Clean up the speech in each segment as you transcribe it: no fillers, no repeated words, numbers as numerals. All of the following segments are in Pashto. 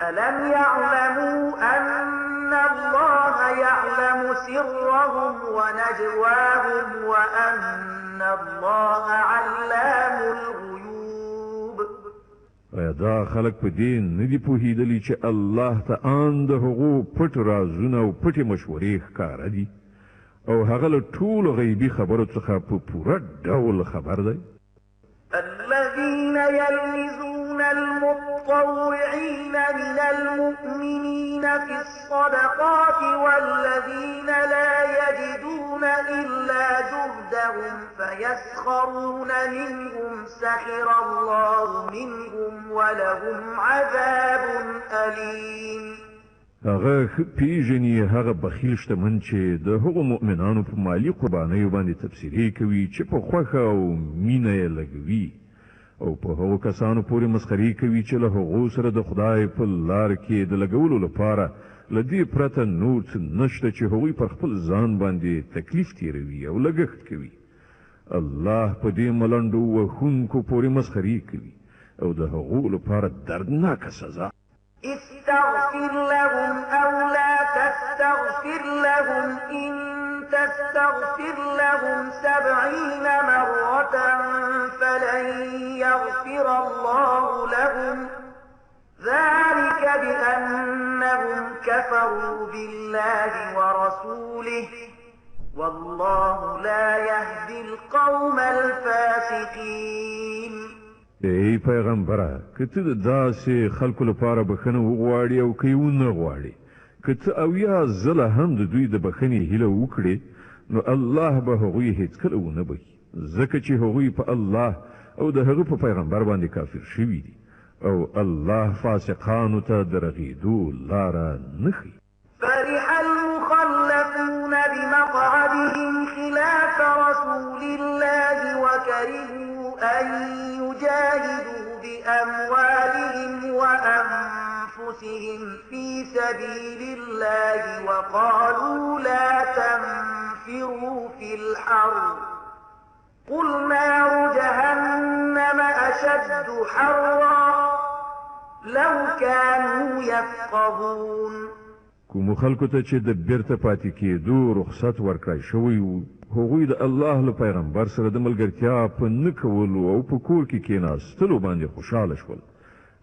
ألم يعلموا أن الله يعلم سرهم ونجواهم وأن الله علام الغيوب. ایا دا خلق په دې نه دي پوهېدلي چې الله ته ان د هغو پټ رازونه او پټې مشورې ښکاره دي او هغه له ټولو غیبي خبرو څخه په پوره ډول خبر دی؟ الذين يلمزون المطوعين من المؤمنين في الصدقات والذين لا يجدون إلا جهدهم فيسخرون منهم سخر الله منهم ولهم عذاب أليم. هغه پیژني هغه بخیل شتمن چې د هغو مؤمنانو په مالی قربانیو باندې تبصرې کوي چې په خوښه او مینه یې لګوي او په هغو کسانو پورې مسخرې کوي چې له هغو سره د خدای په لار کې د لګولو لپاره له دې پرته نور څه نشته چې هغوی پر خپل ځان باندې تکلیف تیروي او لګښت کوي. الله په دې ملنډو وهونکو پورې مسخرې کوي او د هغو لپاره دردناکه سزا. استغفر لهم أو لا تستغفر لهم إن تستغفر لهم 70 مرة فلن يغفر الله لهم ذلك بأنهم كفروا بالله ورسوله والله لا يهدي القوم الفاسقين. ای پیغمبره که ته د داسې خلکو لپاره بخښنه وغواړې او که یې ونه غواړې که ته اویا ځله هم د دوی د بخښنې هیله وکړې نو الله به هغوی هیڅکله ونه بخي ځکه چې هغوی په الله او د هغه په پیغمبر باندې کافر شوي دي او الله فاسقانو ته د رغېدو لاره نه ښیي. فرح المخلفون بمقعدهم خلاف رسول الله وكرهوا أن يجاهدوا بأموالهم وأنفسهم في سبيل الله وقالوا لا تنفروا في الحر قل نار جهنم أشد حرا لو كانوا يفقهون. کوم خلکو ته چې د بیرته پاتې کېدو رخصت ورکړی شوی و هغوی د الله له پیغمبر سره د ملګرتیا په نه کولو او په کور کې کېناستلو باندې خوشحاله شول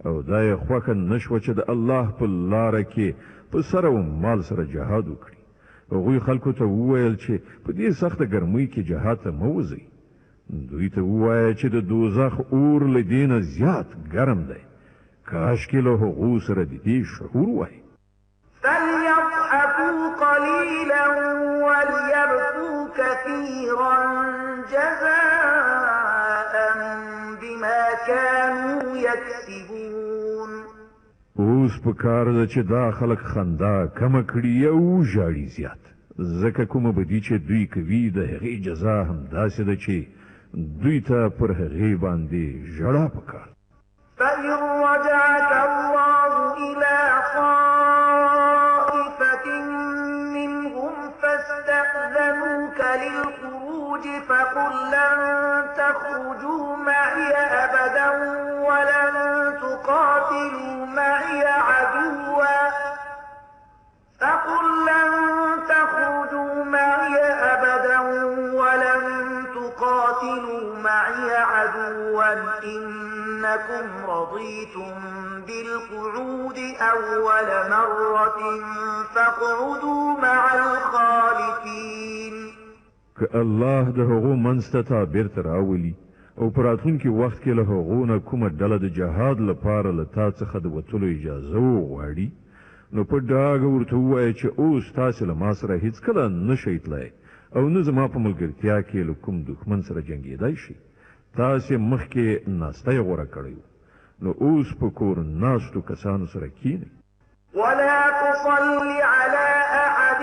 او دا یې خوښه نه شوه چې د الله په لاره کې په سر او مال سره جهاد وکړي. هغوی خلکو ته وویل چې په دې سخته ګرمۍ کې جهاد ته مه وځئ. دوی ته ووایه چې د دوزخ اور له دې نه زیات ګرم دی. کاشکې له هغو سره د دې شعور وای. فليضحكوا قليلا وليبكوا كثيرا جزاء بما كانوا يكسبون. اوس په کار ده چې دا خلک خندا کمه کړي او ژاړي زیات ځکه کومه بدي چې دوی کوي د هغې جزا همداسې ده چې دوی ته پر هغې باندې ژړا پکار. فإن رجعك الله إلى طائفة منهم فاستأذنوك للخروج فقل لن تخرجوا معي أبدا ولن تقاتلوا معي عدوا إنكم رضيتم بالقعود أول مرة فاقعدوا مع الخالفين. که الله د هغو منځ ته بیرته راولي او په راتلونکي وخت کې له هغو نه کومه ډله د جهاد لپاره له تا څخه د وتلو اجازه وغواړي نو په ډاګه ورته ووایه چې اوس تاسې له ما سره هېڅکله نه شئ تللی او نه زما په ملګرتیا کې له کوم دښمن سره جنګېدی شي. تاسې مخکې ناستی غوره کړی نو اوس په کور ناستو کسانو سره کښېنئ. ولا تصل على أحد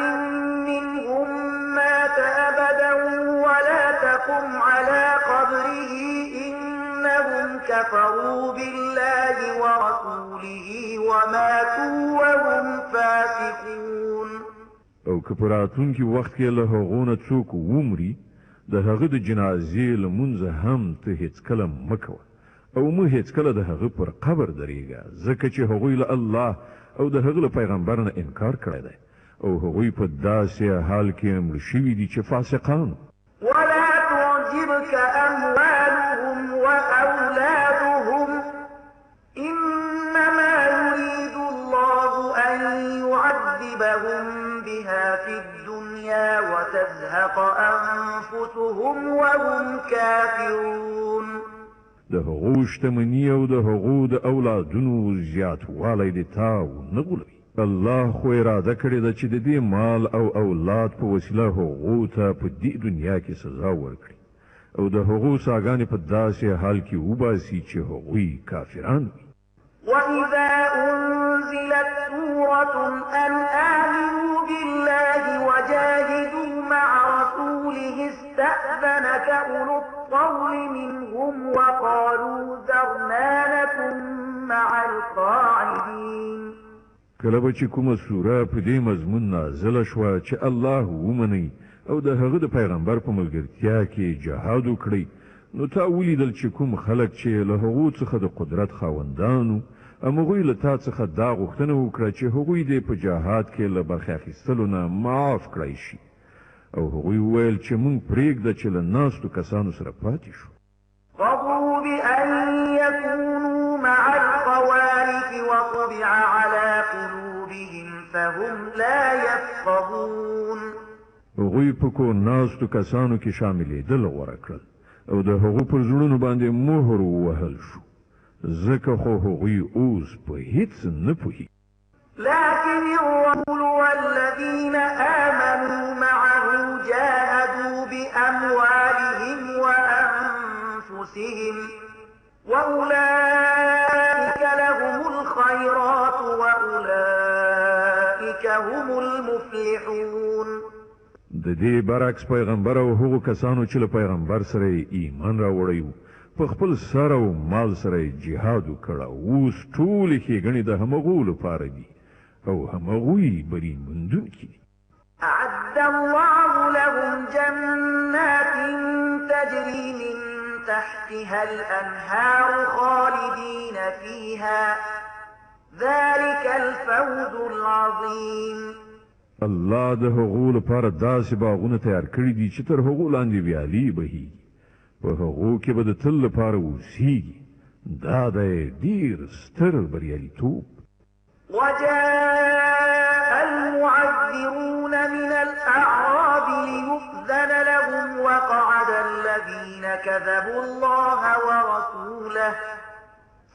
منهم مات أبدا ولا تقم على قبره إنهم كفروا بالله ورسوله وماتوا وهم فاسقون. او که په راتلونکي وخت کې له هغو نه څوک ومري د هغه د جنازې لمونځ هم ته هېڅکله مه کوه او مه هیڅکله د هغه پر قبر درېږه ځکه چې هغوی له الله او د هغه له پیغمبر نه انکار کړی دی او هغوی په داسې حال کې مړه شوي دي چې فاسقان. ولا تعجبك أموالهم وأولادهم إنما يريد الله أن يعذبهم بها في الدنيا وتزهق أنفسهم وهم كافرون. د هغو شتمني او د هغو د اولادونو زیاتوالی د تا ونه غولوي. الله خو اراده کړې ده چې د دې مال او اولاد په وسیله هغو ته په دې دنیا کې سزا ورکړي او د هغو ساګانې په داسې حال کې وباسي چې هغوی کافران وي. وإذا أنزلت سورة أن آمنوا بالله وجاهدوا مع رسوله استأذنك أولو الطول منهم وقالوا ذرنا نكن مع القاعدين. کله به چې کومه سوره په دې مضمون نازله شوه چې الله ومني او د هغه د پیغمبر په ملګرتیا کې جهاد وکړي نو تا ولیدل چې کوم خلک چې له هغو څخه د قدرت خاوندانو هغوی له تا څخه دا غوښتنه وکړه چې هغوی دې په جهاد کې له برخې اخیستلو نه معاف کړی شي او هغوی وویل چې موږ پرېږده چې له ناستو کسانو سره پاتې شو. رضوا بأن يكونوا مع الخوالف وطبع على قلوبهم فهم لا يفقهون. هغوی په کور ناستو کسانو کې شاملېدل غوره کړل او د هغو پر زړونو باندې مهر ووهل شو ځکه خو هغوی اوس په هیڅ نه پوهېږي. لكن الرسول والذين آمنوا معه جاهدوا بأموالهم وأنفسهم وأولئك لهم الخيرات وأولئك هم المفلحون. د دې برعکس پیغمبر او هغو کسانو چې له پیغمبر سره ایمان راوړی وو په خپل سر او مال سره جهاد وکړ اوس ټولې ښېګڼې د همغو لپاره دي او همغوی بری موندونکي دي. أعد الله لهم جنات تجري من تحتها الأنهار خالدين فيها ذلك الفوز العظيم. الله د هغو لپاره داسې باغونه تیار کړي دي چې تر هغو لاندې ویالې بهیږي په هغو کې به د تل لپاره اوسیږي. دا دی ډېر ستر بریالیتوب. وجاء المعذرون من الأعراب ليؤذن لهم وقعد الذين كذبوا الله ورسوله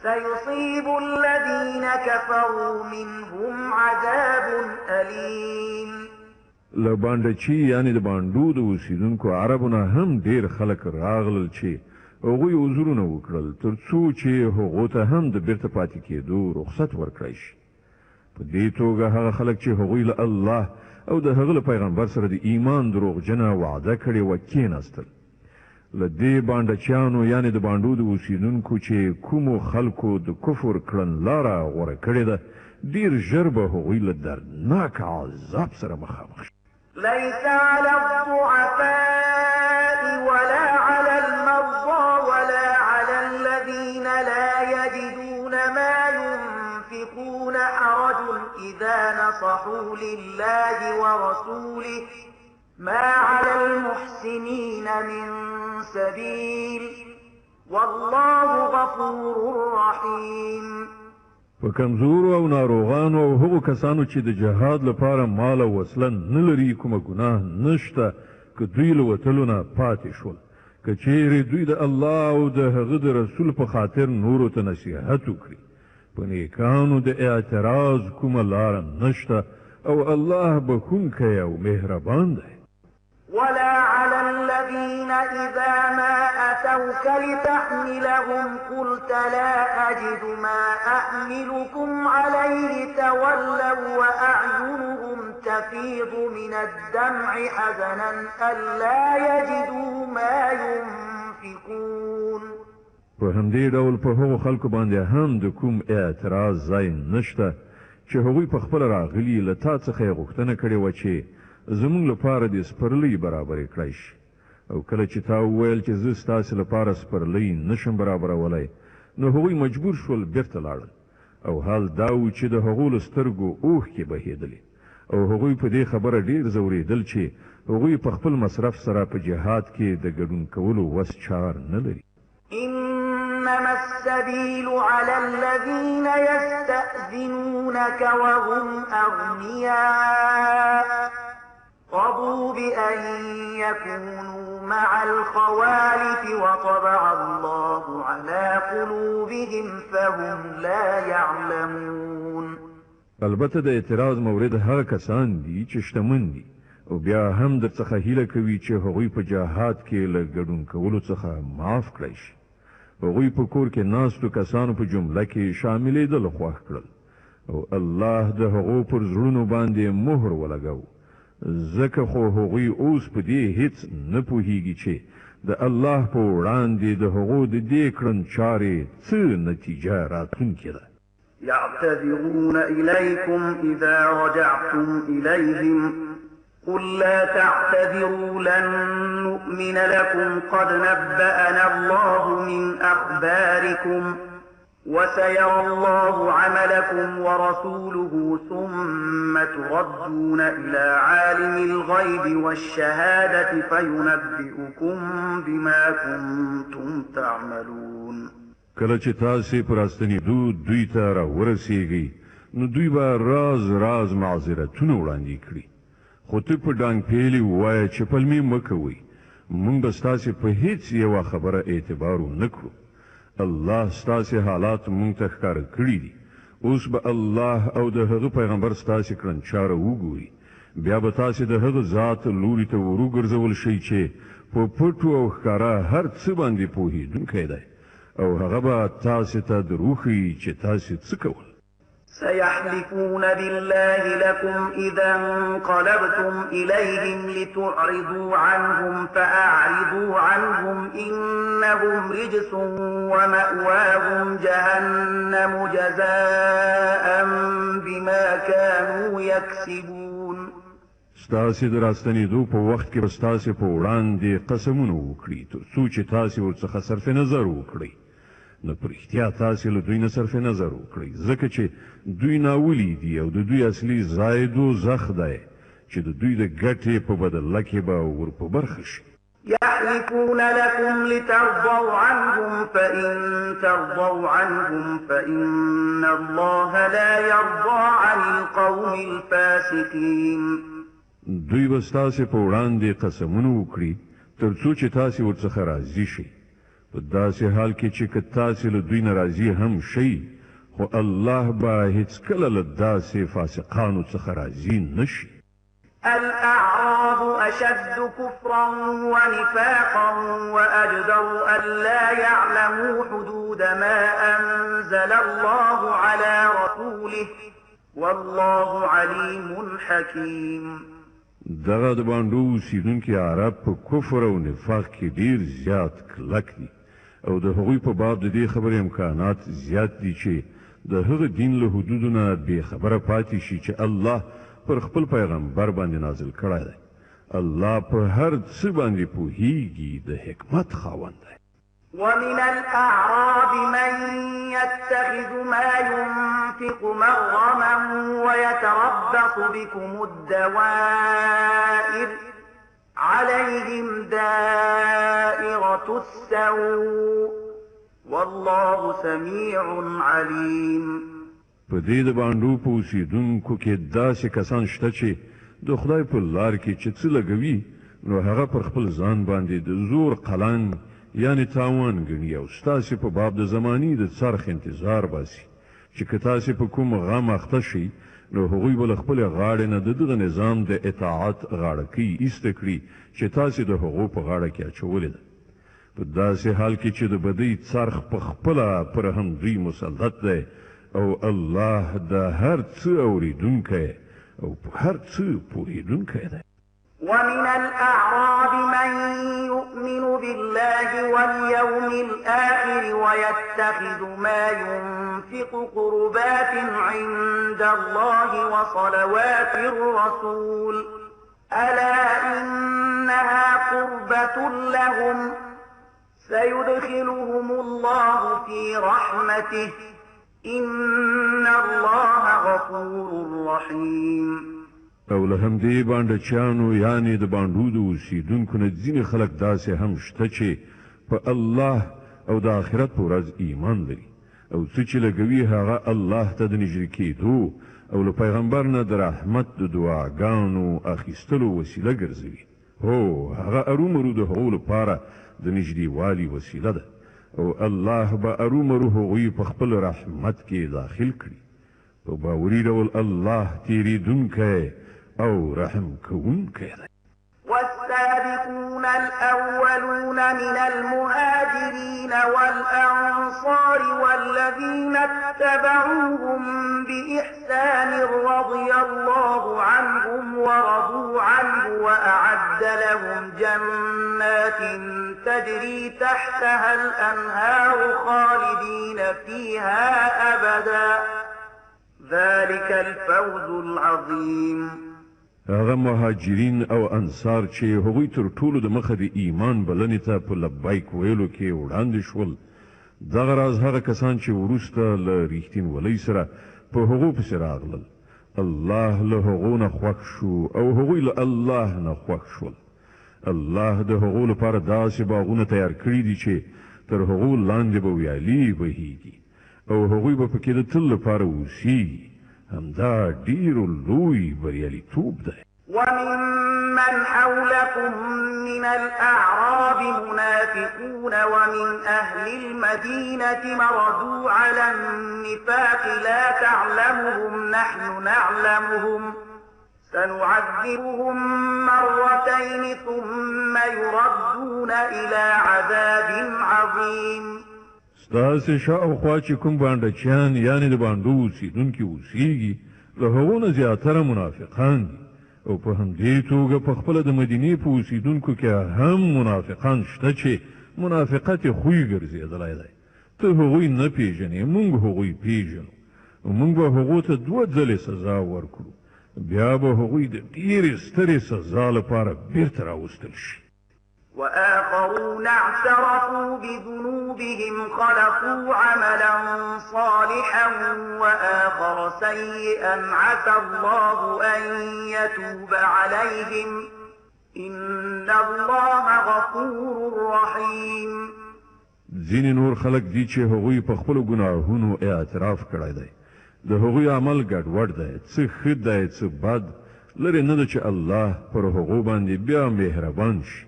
سيصيب الذين كفروا منهم عذاب أليم. لبانډه چې یعنی د باندو د اوسیدونکو عربونه هم ډیر خلک راغلل چې هغوی عذرونه وکړل تر څو چې هغو ته هم د بیرته پاتې کېدو رخصت ورکړی شي. په دې توګه هغه خلک چې هغوی له الله او د هغه له پیغمبر سره د ایمان دروغجنه وعده کړې وه کېناستل. له دې باندچیانو یعنی د باندو د اوسیدونکو چې کومو خلکو د کفر کړنلاره غوره کړې ده ډیر ژر به هغوی له دردناک عذاب سره مخامخ شي. ليس على الضعفاء ولا على المرضى ولا على الذين لا يجدون ما ينفقون حرج إذا نصحوا لله ورسوله ما على المحسنين من سبيل والله غفور رحيم. په کمزورو او ناروغانو او هغو کسانو چې د جهاد لپاره مال او وسله نه لري کومه ګناه نشته که دوی له وتلو نه پاتې شول که چیرې دوی د الله او د هغه د رسول په خاطر نورو ته نصیحت وکړي په نیکانو د اعتراض کومه لاره نشته او الله بخښونکی او مهربان دی. ولا على الذين إذا ما أتوك لتحملهم قلت لا أجد ما أحملكم عليه تولوا وأعينهم تفيض من الدمع حزنا ألا يجدوا ما ينفقون. په همدې ډول په هغو خلکو باندې هم د کوم اعتراض ځای نشته چې هغوی په خپله راغلي له تا څخه یې غوښتنه کړې وه چې زمونږ لپاره د سپرلۍ برابرې کړی شي او کله چې تا وویل چې زه ستاسې لپاره سپرلۍ نشم برابرولی نو هغوی مجبور شول بیرته لاړل او حال دا و چې د هغو له سترګو اوښکې بهېدلې او هغوی په دې خبره ډېر ځورېدل چې هغوی په خپل مصرف سره په جهاد کې د ګډون کولو وس چار نه لري. إنما السبيل على الذين يستأذنونك وهم أغنياء رضوا بأن يكونوا مع الخوالف وطبع الله على قلوبهم فهم لا يعلمون. البته د اعتراض مورد هغه کسان دي چې شتمن دي او بیا هم در څخه هیله کوي چې هغوی په جهاد کې له ګډون کولو څخه معاف کړی شي. هغوی په کور کې ناستو کسانو په جمله کې شاملېدل خوښ کړل او الله د هغو پر زړونو باندې مهر ولګاو ځکه خو هغوی اوس په دې هیڅ نه پوهیږي چې د الله په وړاندې د هغو د دې کړنچارې څه نتیجه راتلونکې ده. يعتذرون إليكم إذا رجعتم إليهم قل لا تعتذروا لن نؤمن لكم قد نبأنا الله من أخباركم وسيرى الله عملكم ورسوله ثم تردون إلى عالم الغيب والشهادة فينبئكم بما كنتم تعملون. کله چې تاسې په راستنېدو دوی ته راورسېږئ نو دوی به راز معذرتونه وړاندې کړي خو ته په ډانګ پیلې ووایه چې پلمې مه کوئ موږ به ستاسې په هیڅ یوه خبره اعتبار ونه کړو. الله ستاسې حالات موږ ته ښکاره کړي دي اوس به الله او د هغه پیغمبر ستاسې کړنچاره وګوري بیا به تاسې د هغه ذات لوري ته وروګرځول شئ چې په پټو او ښکاره هر څه باندې پوهېدونکی دی او هغه به تاسې ته دروښیي چې تاسې څه کول. سيحلفون بالله لكم إذا انقلبتم إليهم لتعرضوا عنهم فأعرضوا عنهم إنهم رجس ومأواهم جهنم جزاء بما كانوا يكسبون. ستاسې د راستنېدو په وخت کې به ستاسې په وړاندې قسمونه وکړي تر څو چې تاسې ورڅخه صرف نظر وکړئ نو په رښتیا تاسې له دوی نه صرف نظر وکړئ ځکه چې دوی ناولي دي او د دوی اصلي ځای دوزخ دی چې د دوی د ګټې په بدله کې به ور په برخه شي. يحلفون لكم لترضوا عنهم فإن ترضوا عنهم فإن الله لا يرضى عن القوم الفاسقين. دوی به ستاسې په وړاندې قسمونه وکړي تر څو چې تاسې ورڅخه راضي شئ په داسې حال کې چې که تاسې له دوی نه راضي هم شئ خو الله به هیڅکله له داسې فاسقانو څخه راضي نه شي. الأعراب أشد كفرا ونفاقا وأجدر ألا يعلموا حدود ما أنزل الله على رسوله والله عليم حكيم. دغه د باندې اوسیدونکي عرب په کفر او نفاق کې ډیر زیات کلک دي او د هغوی په باب د دې خبرې امکانات زیات دي چې د هغه دین له حدودو نه بې خبره پاتې شي چې الله پر خپل پیغمبر باندې نازل کړی دی. الله په هر څه باندې پوهیږي د حکمت خاوند دی. ومن الأعراب من يتخذ ما ينفق مغرما ويتربص بكم الدوائر عليهم دائرة السوء والله سميع عليم. په دې د باندې په اوسیدونکو کې داسې کسان شته چې د خدای په لار کې چې څه لګوي نو هغه پر خپل ځان باندې د زور قلان یعنی تاوان ګڼي او ستاسې په باب د زماني د څرخ انتظار باسي چې که تاسې په کوم غم اخته شئ نو هغوی به له خپلې غاړې نه د دغه نظام د اطاعت غاړکۍ ایسته کړي چې تاسې د هغو په غاړه کې اچولې ده په داسې حال کې چې د بدۍ څرخ په خپله پر همدوی مسلط دی او الله د هر څه اوریدونکی او په هر څه پوهیدونکی دی. ومن الأعراب من يؤمن بالله واليوم الآخر ويتخذ ما ينفق قربات عند الله وصلوات الرسول ألا إنها قربة لهم سيدخلهم الله في رحمته إن الله غفور رحيم. او له همدې بانډچیانو یعنی د باندو د اوسیدونکو نه ځینې خلک داسې هم شته چې په الله او د آخرت په ورځ ایمان لري او څه چې لګوي هغه الله ته د نږدې کېدو او له پیغمبر نه د رحمت د دعاګانو اخیستلو وسیله ګرځوي. هو هغه ارومرو د هغو لپاره د نږدېوالي وسیله ده او الله به ارومرو هغوی په خپل رحمت کې داخل کړي. په باوري ډول الله تیریدونکی او رحم کوونکی دی. والسابقون الأولون من المهاجرين والأنصار والذين اتبعوهم بإحسان رضي الله عنهم ورضوا عنه وأعد لهم جنات تجري تحتها الأنهار خالدين فيها أبدا ذلك الفوز العظيم. هغه مهاجرین او انصار چې هغوی تر ټولو د مخه د ایمان بلنې ته په لبیک ویلو کې وړاندې شول، دغه راز هغه کسان چې وروسته له ریښتینولۍ سره په هغو پسې راغلل، الله له هغو نه خوښ شو او هغوی له الله نه خوښ شول. الله د هغو لپاره داسې باغونه تیار کړي دي چې تر هغو لاندې به ویالې بهیږي او هغوی به پکې د تل لپاره اوسیږي. همدا ډیر لوی بریالیتوب دی. وممن حولكم من الأعراب منافقون ومن أهل المدينة مردوا على النفاق لا تعلمهم نحن نعلمهم سنعذبهم مرتين ثم يردون إلى عذاب عظيم. ستاسې شاوخوا چې کوم بانډچیان یعنې د باندو اوسېدونکي اوسېږي له هغو نه زیاتره منافقان دي او په همدې توګه په خپله د مدینې په اوسېدونکو کې هم منافقان شته چې منافقت یې خوی ګرځېدلی دی. ته هغوی نه پېژنې، موږ هغوی پېژنو. موږ به هغو ته 2 ځلې سزا ورکړو، بیا به هغوی د ډېرې سترې سزا لپاره بیرته راوستل شي. وآخرون اعترفوا بذنوبهم خلقوا عملا صالحا وآخر سيئا عسى الله أن يتوب عليهم إن الله غفور رحيم. ځینې نور خلک دي چې هغوی په خپلو ګناهونو اعتراف کړی دی، د هغوی عمل ګډوډ دی، څه ښه دی څه بد، لرې نه ده چې الله پر هغو باندې بیا مهربان شي،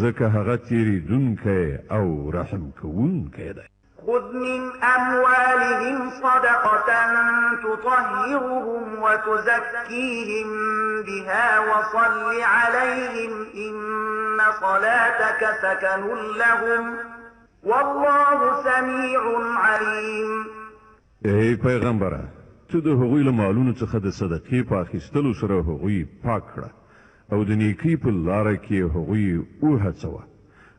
ځکه هغه تیریدونکی او رحم کوونکی دی. خذ من أموالهم صدقة تطهرهم وتزكيهم بها وصل عليهم إن صلاتك سكن لهم والله سميع عليم. ای پیغمبره، ته د هغوی له مالونو څخه د صدقې په اخیستلو سره هغوی پاک کړه او د نیکۍ په لاره کې هغوی وهڅوه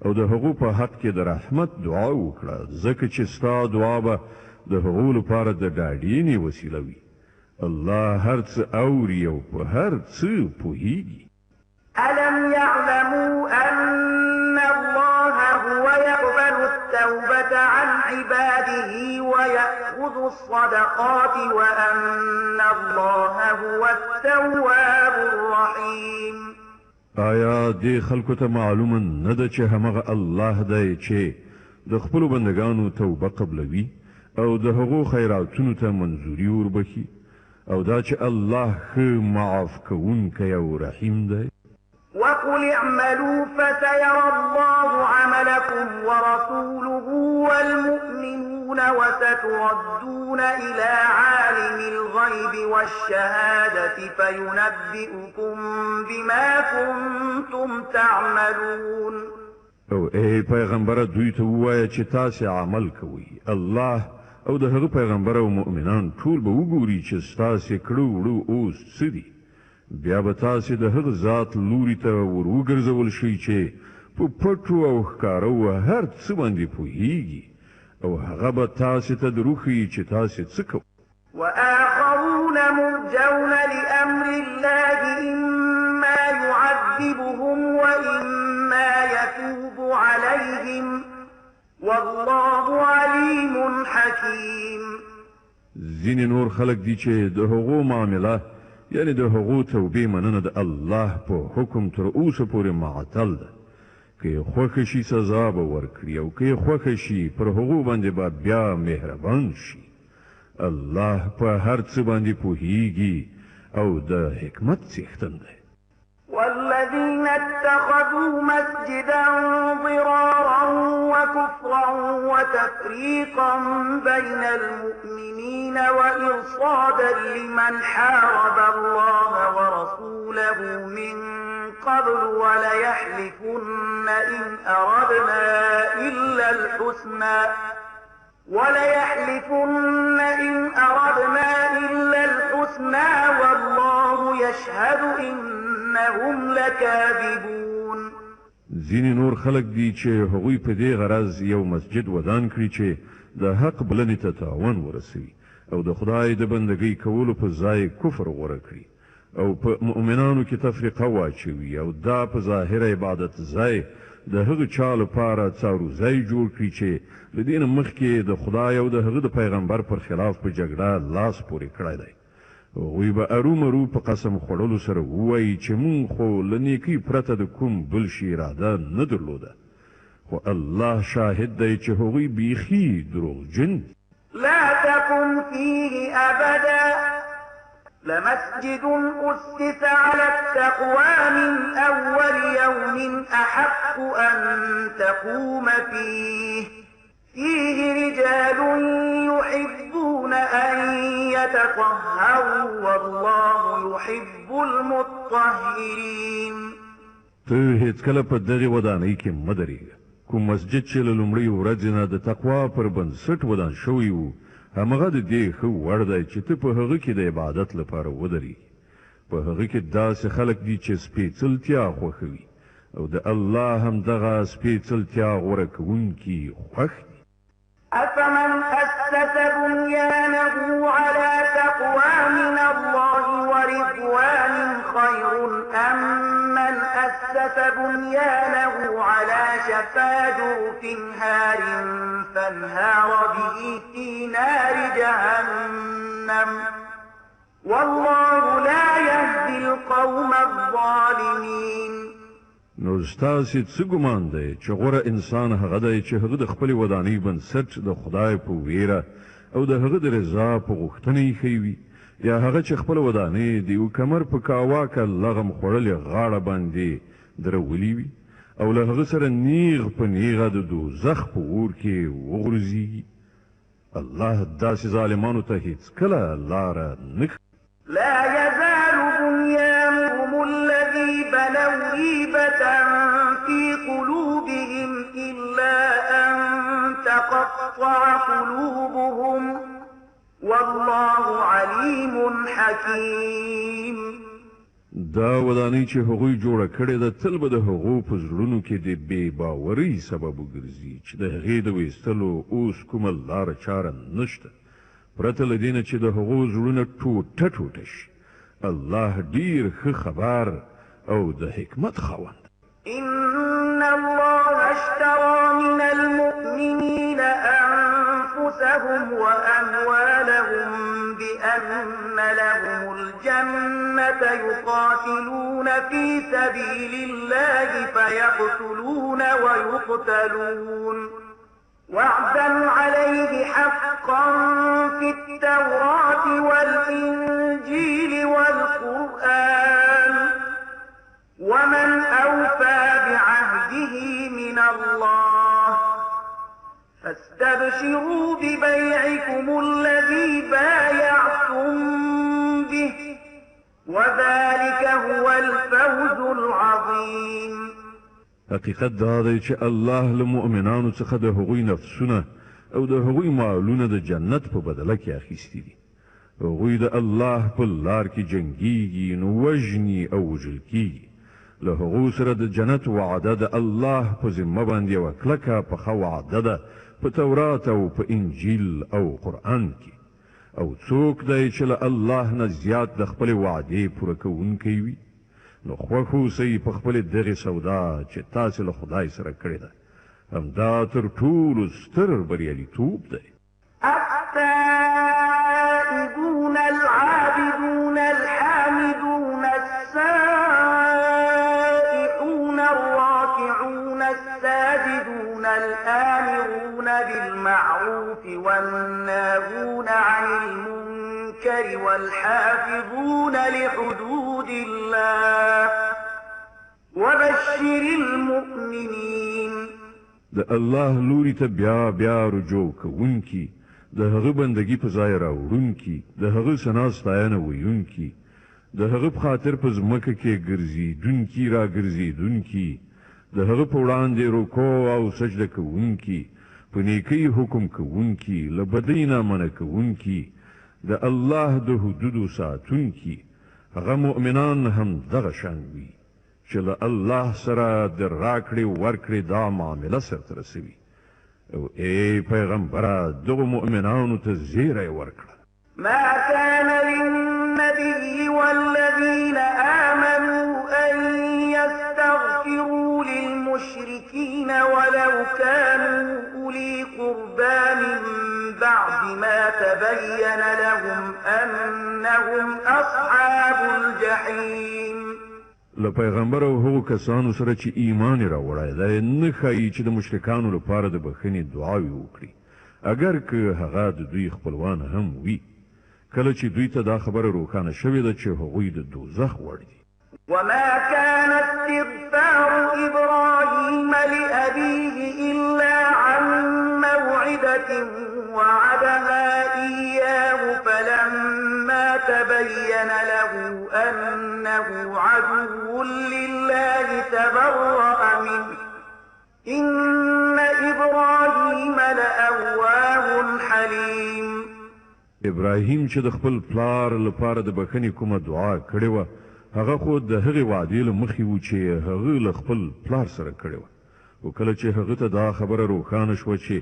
او د هغو په حق کې د رحمت دعا وکړه، ځکه چې ستا دعا به د هغو لپاره د ډاډینې وسیله وي. الله هر څه اوري او په هر څه پوهیږي. ألم يعلموا أن الله هو يقبل التوبة عن عباده ويأخذ الصدقات وأن الله هو التواب الرحيم. آیا دې خلکو ته معلومه نه ده چې همغه الله دی چې د خپلو بندگانو توبه قبلوي او د هغو خیراتونو ته منظوري وربخي او دا چې الله ښه معاف کوونکی او رحیم دی؟ وقل اعملوا فسيرى الله عملكم ورسوله والمؤمنون وستردون إلى عالم الغيب والشهادة فينبئكم بما كنتم تعملون. او ای پیغمبره دوی ته ووایه چې تاسې عمل کوئ، الله او د هغه پیغمبر او مؤمنان ټول به وګوري چې ستاسې کړو وړو اوس څه دي، بیا به تاسې د هغه ذات لوري ته ور وګرځول شئ چې په پټو او ښکارو هر څه باندې پوهیږي او هغه به تاسې ته دروښیي چې تاسې څه کوئ. وآخرون مرجون لأمر الله إما يعذبهم وإما يتوب عليهم حكيم. ځینې نور خلک دي چې د هغو معامله یعنی د هغو توبې مننه د الله په حکم تر اوسه پورې معطل ده. که یې خوښه شي سزا به ورکړي او که یې خوښه شي پر هغو باندې به بیا مهربان شي. الله په هر څه باندې پوهیږي او د حکمت څښتن دی. والذين اتخذوا مسجدا ضرارا وكفرا وتفريقا بين المؤمنين وإرصادا لمن حارب الله ورسوله من قبل وليحلفن إن أردنا إلا الحسنى والله يشهد إنهم لكاذبون. ځینې نور خلک دي چې هغوی په دې غرض یو مسجد ودان کړي چې د حق بلنې ته تاوان ورسوي او د خدای د بندګۍ کولو په ځای کفر غوره کړي او په مؤمنانو کې تفریقه واچوي او دا په ظاهر عبادت ځای د هغه چا لپاره څارو ځای جوړ کړي چې له دې نه مخکې د خدای او د هغه د پیغمبر پر خلاف په جګړه لاس پورې کړی دی. هغوی به ارومرو په قسم خوړلو سره ووایي چې مونږ خو له نیکۍ پرته د کوم بل شي اراده نه درلوده، خو الله شاهد دی چې هغوی بیخي دروغجن. لا تقم فيه أبدا لمسجد أسس على التقوى من أول يوم أحق أن تقوم فيه رجال يحبون أن يتطهروا والله يحب المطهرين. ته هیڅکله په دغه ودانۍ کې مه درېږه. کوم مسجد چې له لومړۍ ورځې نه د تقوا پر بنسټ ودان شوی و همغه د دې ښه وړ دی چې ته په هغه کې د عبادت لپاره ودرېږي. په هغه کې داسې خلک دي چې سپېڅلتیا خوښوي او د الله همدغه سپېڅلتیا غوره کوونکي خوښ دي. أفمن أسس بنيانه على تقوى من الله ورضوان خير أم من أسس بنيانه على شفا جرف هار فانهار به في نار جهنم والله لا يهدي القوم الظالمين. نو ستاسې څه ګمان دی چې غوره انسان هغه دی چې هغه د خپلې ودانۍ بنسټ د خدای په ویره او د هغه د رضا په غوښتنه ایښی وي، یا هغه چې خپله ودانۍ د یو کمر په کاواکه لغم خوړلې غاړه باندې درولي وي او له هغه سره نیغ په نیغه د دوزخ په اور کې وغورځېږي. الله داسې ظالمانو ته هیڅکله لاره نه لا يزال بنيانهم الذي بنوا ريبة في قلوبهم إلا أن تقطع قلوبهم والله عليم حكيم. دا ودانۍ چې هغوی جوړه کړې ده تل به د هغو په زړونو کې د بې باورۍ سبب وګرځي چې د هغې د ویستلو اوس کومه لاره چاره نشته پرته له دې نه چې د هغو زړونه ټوټه ټوټه شي. الله ډیر ښه خبر او د حکمت خاوند. إن الله اشترى من المؤمنين أنفسهم وأموالهم بأن لهم الجنة يقاتلون في سبيل الله فيقتلون ويقتلون وعدا عليه حقا في التوراة والإنجيل والقرآن ومن أوفى بعهده من الله فاستبشروا ببيعكم الذي بايعتم به وذلك هو الفوز العظيم. حقیقت دا دی چې الله له مؤمنانو څخه د هغوی نفسونه او د هغوی مالونه د جنت په بدله کې اخیستي دي. هغوی د الله په لار کې جنګیږي نو وژني او وژل کیږي. له هغو سره د جنت وعده د الله په ذمه باندې یوه کلکه پخه وعده ده په تورات او په انجیل او قرآن کې. او څوک دی چې له الله نه زیات د خپلې وعدې پوره کوونکی وي نو خوښ اوسئ په خپلې دغې سودا چې تاسې له خدای سره کړې ده. همدا تر ټولو ستر بریالیتوب دی. بالمعروف والناهون عن المنكر والحافظون لحدود الله وبشر المؤمنين. د الله لوري ته بیا بیا رجوع کوونکی، د هغه بندگی په ځای راوړونکی، د هغه ثنا ستاینه ویونکی، د هغه په خاطر په ځمکه کې ګرځېدونکي را ګرځېدونکي، د هغه په وړاندې رکوع او سجده کوونکي، په نیکۍ حکم کوونکي، له بدۍ نه منع کوونکي، د الله د حدودو ساتونکي. هغه مؤمنان هم دغه شان وي چې له الله سره د راکړې ورکړې دا معامله سرته رسوي. او ای پیغمبره دغه مؤمنانو ته زیری ورکړه. ما كان للنبي والذين آمنوا أن يستغفروا للمشركين ولو كانوا أولي قربى من بعد ما تبين لهم أنهم أصحاب الجحيم. له پیغمبر او هغو کسانو سره چې ایمان یې راوړی دی نه ښایي چې د مشرکانو لپاره د بخښنې دعاوې وکړي، اگر که هغه د دوی خپلوان هم وي، کله چې دوی ته دا خبره روښانه شوې ده چې هغوی د دوزخ وړ دي. وما كان استغفار إبراهيم لأبيه إلا عن موعدة وعدها إياه فلما تبين له أنه عدو لله تبرأ منه إن إبراهيم لأواه حليم. ابراهیم چې د خپل پلار لپاره د بخښنې کومه دعا کړې وه، هغه خو د هغې وعدې له مخې و چې هغه له خپل پلار سره کړې وه. او کله چې هغه ته دا خبره روښانه شوه چې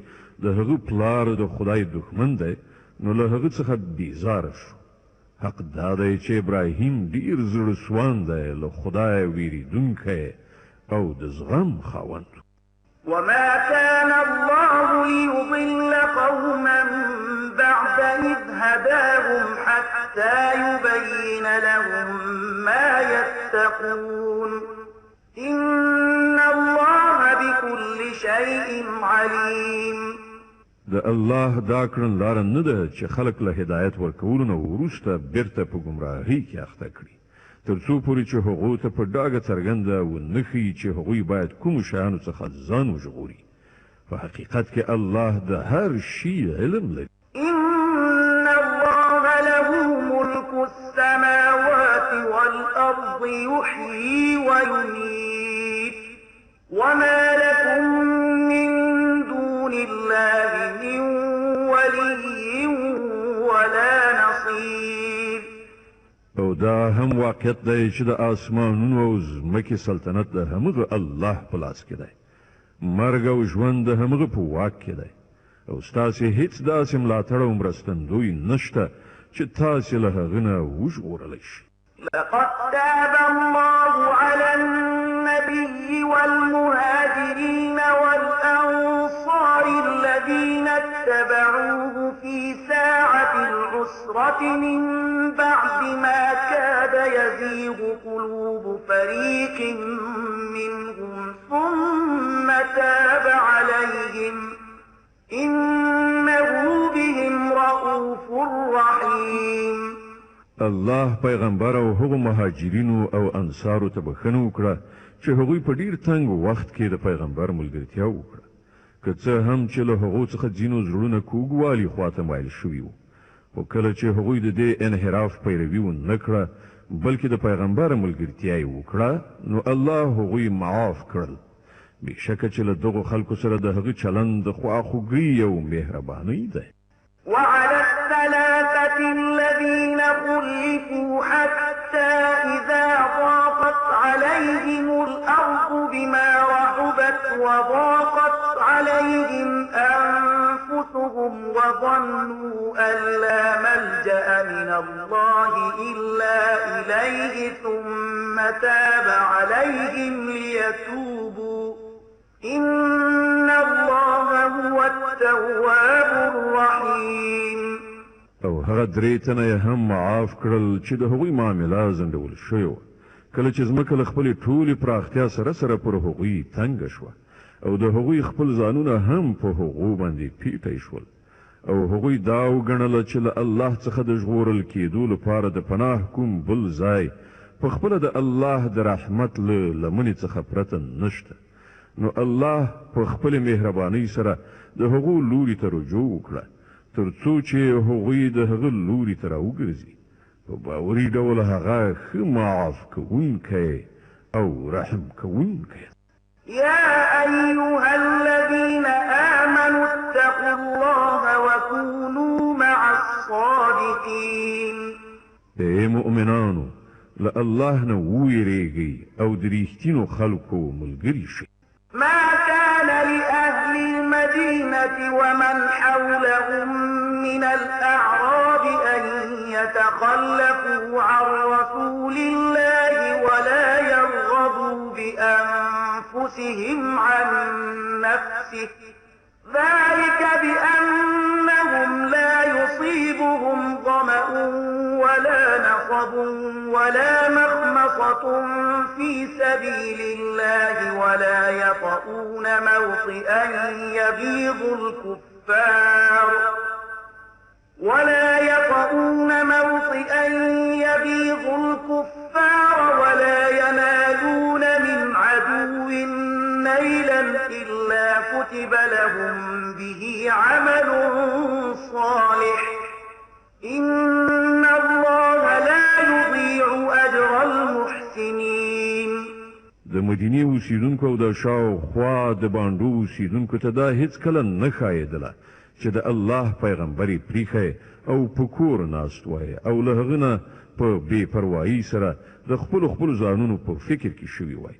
د هغه پلار د خدای دښمن دی، نو له هغه څخه بیزاره شو. حق دا دی چې ابراهیم ډیر زړه سوان دی، له خدای ویریدونکی او د زغم خاوند. وما كان الله ليضل قوما بعد إذ هداهم حتى يبين لهم ما يتقون إن الله بكل شيء عليم. د الله دا کړن لار نه ده چې خلق له هدایت ورکولو نه وروسته بیرته په ګمراهۍ کې اخته کړي، تر څو پورې چې هغو ته په ډاګه څرګنده ونه ښیي چې هغوی باید کومو شیانو څخه ځان وژغوري. په حقیقت کې الله د هر شي علم لري. إن الله له ملك السماوات والأرض يحيي ويميت وما لكم من دون الله من ولي ولا نصير. او دا هم واقعیت دی چې د آسمانونو او ځمکې سلطنت د همغه الله په لاس کې دی، مرګ او ژوند د همغه په واک کې دی، او ستاسې هیڅ داسې ملاتړ او مرستندوی نشته چې تاسې له هغه نه وژغورلی شي. لقد تاب الله على النبي والمهاجرين والأنصار الذين اتبعوه في ساعة العسرة من بعد ما كاد يزيغ قلوب فريق منهم ثم تاب عليهم إنه بهم رؤوف رحيم. الله پیغمبر او هغو مهاجرینو او انصارو ته بخښنه وکړه چې هغوی په ډیر تنګ وخت کې د پیغمبر ملګرتیا وکړه، که څه هم چې له هغو څخه ځینو زړونه کوږوالي خواته مایل شوي وو. خو کله چې هغوی د دې انحراف پیروي ونه کړه بلکې د پیغمبر ملګرتیا یې وکړه، نو الله هغوی معاف کړل. بېشکه چې له دغو خلکو سره د هغه چلند د خواخوږۍ او مهربانۍ دی. وعلى الثلاثة الذين خلفوا حتى إذا ضاقت عليهم الأرض بما رحبت وضاقت عليهم أنفسهم وظنوا أن لا ملجأ من الله إلا إليه ثم تاب عليهم ليتوبوا إن الله هو التواب الرحيم. او هغه درې تنه یې هم معاف کړل چې د هغوی معامله ځنډول شوې وه، کله چې ځمکه له خپلې ټولې پراختیا سره سره پر هغوی تنګه شوه، او د هغوی خپل ځانونه هم په هغو باندې پیټی شول او هغوی دا وګڼله چې له الله څخه د ژغورل کېدو لپاره د پناه کوم بل ځای په خپله د الله د رحمت له لمنې څخه پرته نشته. نو الله په خپل مهربانۍ سره د هغو لوري ته رجوع وکړه تر څو چې هغوی د هغه لوري ته راوګرځي په باوري ډول هغه ښه معاف کوونکی او رحم کوونکی. يا أيها الذين آمنوا اتقوا الله وكونوا مع الصادقين. اے مؤمنانو له الله نه وویریږئ او د رښتینو خلکو ملګري شئ. ما كان لأهل المدينة ومن حولهم من الأعراب أن يتخلفوا عن رسول الله ولا يرغبوا بأنفسهم عن نفسه ذلك بأنهم لا يصيبهم ظمأ ولا نصب ولا مخمصة في سبيل الله ولا يطؤون موطئا يبيض الكفار ولا ينالون من عدو نيلا إلا كتب لهم به عمل صالح إن الله لا يضيع أجر المحسنين. د مدینې اوسیدونکو او د شاوخوا د بانډو اوسیدونکو ته دا هیڅکله نه ښایېدله چې د الله پیغمبر یې پریښی او په کور ناست وای او له هغه نه په بې پروایي سره د خپلو ځانونو په فکر کې شوي وای،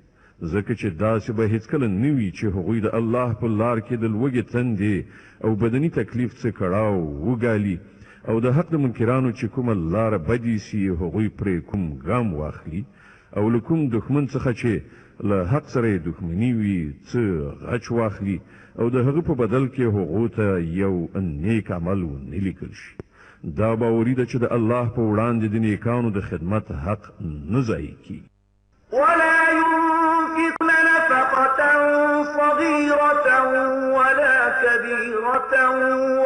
ځکه چې داسې به هیڅکله نه وي چې هغوی د الله په لار کې د لوږې تندې او بدني تکلیف څه کړاو وګالي او د حق د منکرانو چې کومه لاره بدې سي هغوی پرې کوم ګام واخلي او له کوم دښمن څخه چې له حق سره یې دښمني وي څه غچ واخلي او د هغه په بدل کې هغو ته یو نیک عمل ونه لیکل شي. دا باوري ده چې د الله په وړاندې د نیکانو د خدمت حق نه ضایع کیږي. ولا ينفقن نفقة صغيرة ولا كبيرة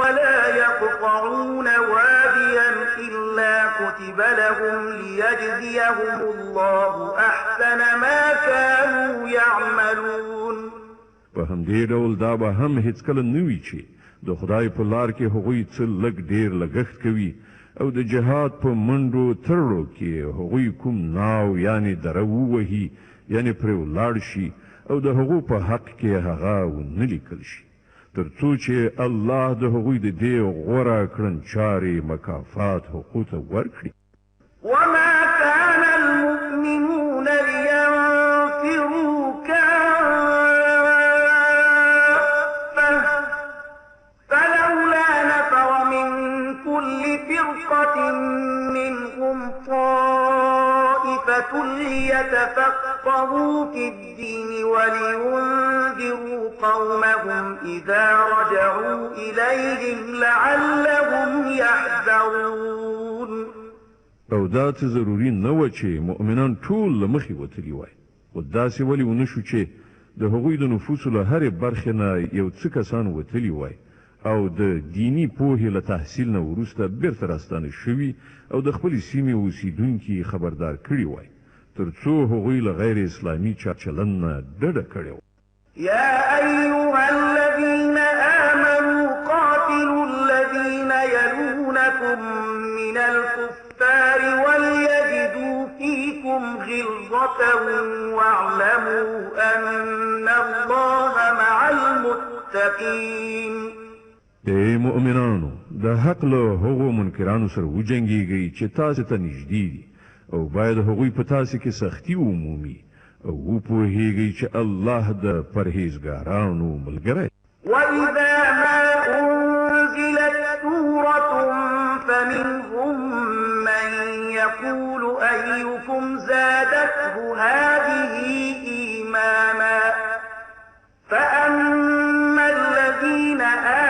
ولا يقطعون واديا إلا كتب لهم ليجزيهم الله أحسن ما كانوا يعملون. په همدې ډول دا به هم هیڅکله نه وي چې د خدای په لار کې هغوی څه لږ ډیر لګښت کوي او د جهاد په منډو ترړو کې هغوی کوم ناو یعنی دره ووهي یعنی پرې ولاړ شي او د هغو په حق کې هغه ونه لیکل شي تر څو چې الله د هغوی د دې غوره کړنچارې مکافات هغو ته ورکړي. وما كان المؤمنون لينفروا كافة فلولا نفر من كل فرقة منهم طائفة ليتفقهوا في الدين ولينذروا قومهم إذا رجعوا إليهم لعلهم يحذرون. او دا څه ضروري نه و چې مؤمنان ټول له مخې وتلي وای، خو داسې ولې ونه شو چې د هغوی د نفوسو له هرې برخې نه یو څه کسان وتلي وای او د دینی پوهې له تحصیل نه وروسته بیرته راستانه شوي او د خپلې سیمې اوسیدونکي خبردار کړي وای تر څو هغوی له غیر اسلامي چلند نه ډډه کړې وای. يا أيها الذين آمنوا قاتلوا الذين يلونكم من الكفار وليجدوا فيكم غلظة واعلموا أن الله مع المتقين. اے مؤمنانو د حق له هغو منکرانو سره وجنګیږئ چې تاسو ته نږدې دي او باید هغوی په تاسو کې سختي ومومي او وپوهیږئ چې الله د پرهیزګارانو ملګری. وإذا ما أنزلت سورة فمنهم من يقول أيكم زادته هذه إيمانا فأما الذين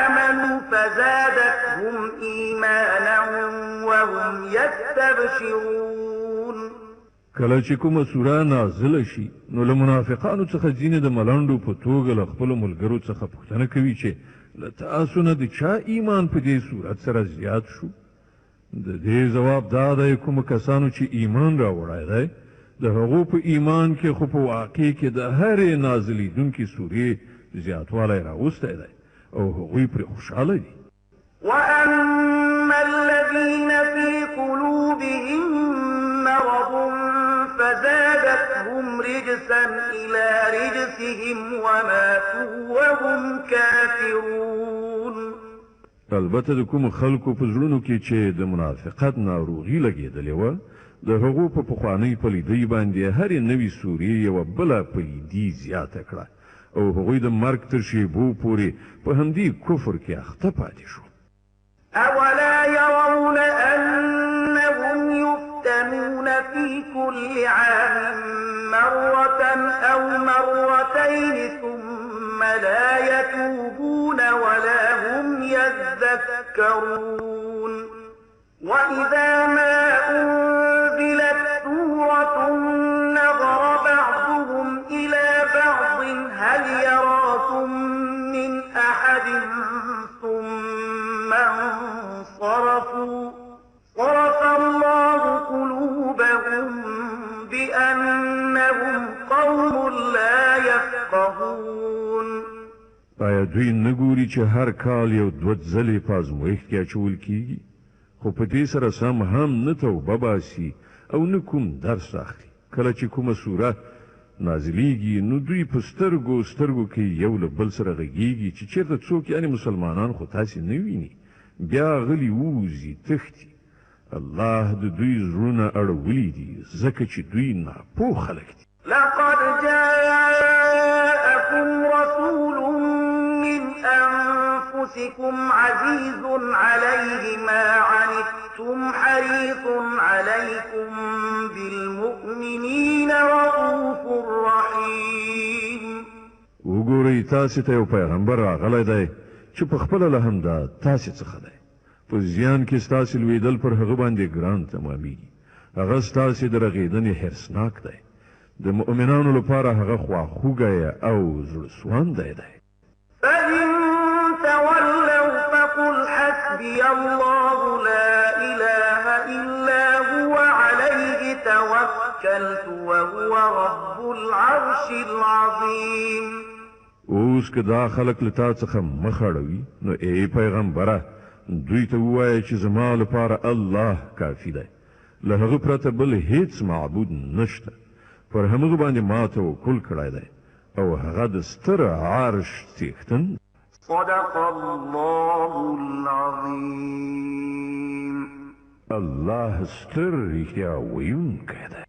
آمنوا فزادتهم إيمانا وهم يستبشرون. کله چې کومه سوره نازله شي نو له منافقانو څخه ځینې د ملنډو په توګه له خپلو ملګرو څخه پوښتنه کوي چې له تاسو نه د چا ایمان په دې صورت سره زیات شو؟ د دې ځواب دا دی کومو کسانو چې ایمان راوړی دی د هغو په ایمان کې خو په واقع کې د هرې نازلېدونکې سورې زیاتوالی راوستی دی او هغوی پرې خوشحاله دي. وأما الذين في قلوبهم مرض فزادتهم رجسا إلى رجسهم وماتوا وهم كافرون. البته د کوم خلکو په زړونو کې چې د منافقت ناروغي لګېدلې وه د هغو په پخوانۍ پلیدۍ باندې هرې نوې سورې یوه بله پلیدي زیاته کړه او هغوی د مرګ تر شیبو پورې په همدې کفر کې اخته پاتې شو. أولا يرون أنهم يفتنون في كل عام مرة أو مرتين ثم لا يتوبون ولا هم يذكرون. وإذا ما أنزلت سورة نظر بعضهم إلى بعض هل يراكم من أحد ثم انصرفوا صرف الله قلوبهم بأنهم قوم لا يفقهون. آیا دوی نګوري چې هر کال یو دوه ځلې په ازمویښت کې اچول کیږي خو په دې سره سم هم نه توبه باسي او نه کوم درس اخلي؟ کله چې کومه سوره نازلیږي نو دوی په سترګو کې یو له بل سره غږیږي چې چېرته څوک یعنې مسلمانان خو تاسې نه ویني بیا غلي ووځي تښتي. الله د دوی زړونه اړولي دي ځکه چې دوی ناپوه خلک دي. لقد جاءكم رسول من أنفسكم عزيز عليه ما عنتم حريص عليكم بالمؤمنين رؤوف رحيم. وګورئ تاسې ته یو پیغمبر راغلی دی چې په خپله له همدا تاسې څخه دی په زیان کې ستاسې لویدل پر هغه باندې ګران تمامیږي. هغه ستاسې د رغېدنې حرصناک دی. د مؤمنانو لپاره هغه خواخوږی او زړهسواندی دی. فإن تولوا فقل حسبي الله لا إله إلا هو عليه توكلت وهو رب العرش العظيم. اوس که دا خلک له تا څخه مخ اړوي نو ای پیغمبره دوی ته ووایه چې زما لپاره الله کافي دی. له هغه پرته بل هیڅ معبود نشته. پر همغه باندې ما توکل کړی دی او هغه د ستر عرش څښتن. صدق الله العظيم. الله ستر رښتیا ویونکی دی.